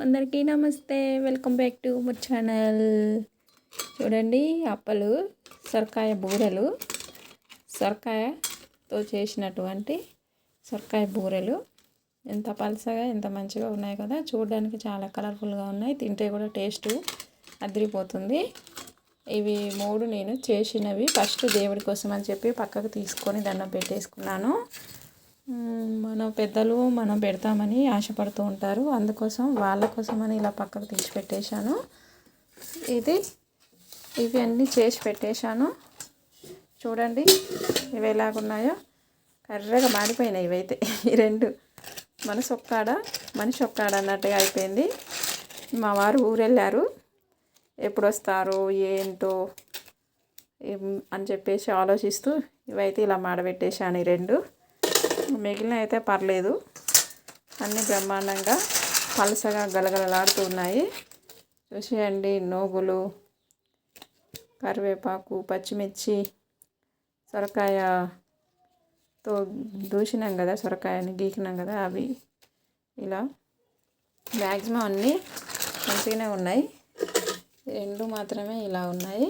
అందరికీ నమస్తే. Welcome back to my channel. చూడండి, అప్పలు, సొరకాయ బూరెలు, సొరకాయతో చేసినటువంటి సొరకాయ బూరెలు ఎంత పలసగా ఎంత మంచిగా ఉన్నాయి కదా. చూడడానికి చాలా కలర్ఫుల్గా ఉన్నాయి, తింటే కూడా టేస్ట్ అదిరిపోతుంది. ఇవి 3 నేను చేసినవి. ఫస్ట్ దేవుడి కోసం అని చెప్పి పక్కకు తీసుకొని దండం పెట్టేసుకున్నాను. మన పెద్దలు మనం పెడతామని ఆశపడుతూ ఉంటారు, అందుకోసం వాళ్ళ కోసమని ఇలా పక్కకు తీసి పెట్టేశాను. ఇవి అన్నీ చేసి పెట్టేశాను. చూడండి ఇవి ఎలాగున్నాయో, కర్రగా మాడిపోయినాయి. ఇవైతే ఈ 2 మనిషి ఒక్కాడ అన్నట్టుగా అయిపోయింది. మా వారు ఊరెళ్ళారు, ఎప్పుడు వస్తారో ఏంటో అని చెప్పేసి ఆలోచిస్తూ ఇవైతే ఇలా మాడబెట్టేశాను. ఈ 2 మిగిలిన అయితే పర్లేదు, అన్నీ బ్రహ్మాండంగా పలసగా గలగలలాడుతూ ఉన్నాయి. చూసేయండి, నూగులు, కరివేపాకు, పచ్చిమిర్చి, సొరకాయతో దూసినాం కదా, సొరకాయని గీకినాం కదా, అవి ఇలా మ్యాక్సిమం అన్నీ మంచిగానే ఉన్నాయి. 2 మాత్రమే ఇలా ఉన్నాయి.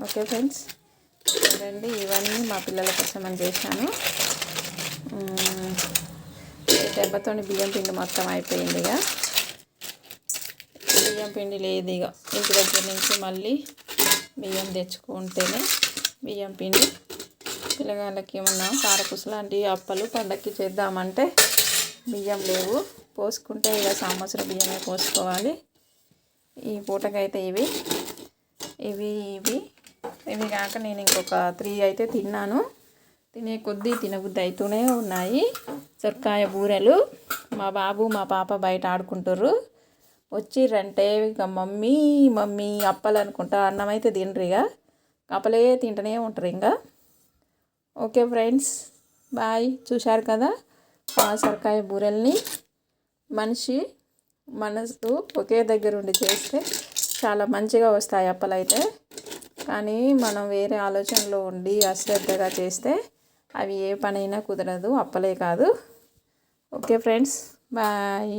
ఓకే ఫ్రెండ్స్, చూడండి ఇవన్నీ మా పిల్లల కోసం అని చేశాను. దెబ్బతో బియ్యం పిండి మొత్తం అయిపోయింది. ఇక బియ్యం పిండి లేదు, ఇక ఇంటి దగ్గర నుంచి మళ్ళీ బియ్యం తెచ్చుకుంటేనే బియ్యం పిండి. పిల్లగాళ్ళకి ఏమన్నా కారపూస లాంటి అప్పలు పండక్కి చేద్దామంటే బియ్యం లేవు, పోసుకుంటే ఇక సంవత్సరం బియ్యమే పోసుకోవాలి. ఈ పూటకైతే ఇవి కాక నేను ఇంకొక 3 అయితే తిన్నాను. తినే కొద్దీ తినబుద్ధి అవుతూనే ఉన్నాయి. సొరకాయ బూరెలు. మా బాబు మా పాప బయట ఆడుకుంటారు. వచ్చిర్రంటే ఇక మమ్మీ అప్పలు అనుకుంటా, అన్నం అయితే తినరు, ఇక అప్పలే తింటూనే ఉంటారు ఇంకా. Okay friends, bye. చూశారు కదా ఆ సొరకాయ బూరెల్ని. మనసు ఒకే దగ్గర ఉండి చేస్తే చాలా మంచిగా వస్తాయి అప్పలు అయితే. కానీ మనం వేరే ఆలోచనలో ఉండి అశ్రద్ధగా చేస్తే అవి ఏ పనైనా కుదరదు, అప్పలే కాదు. Okay friends, bye.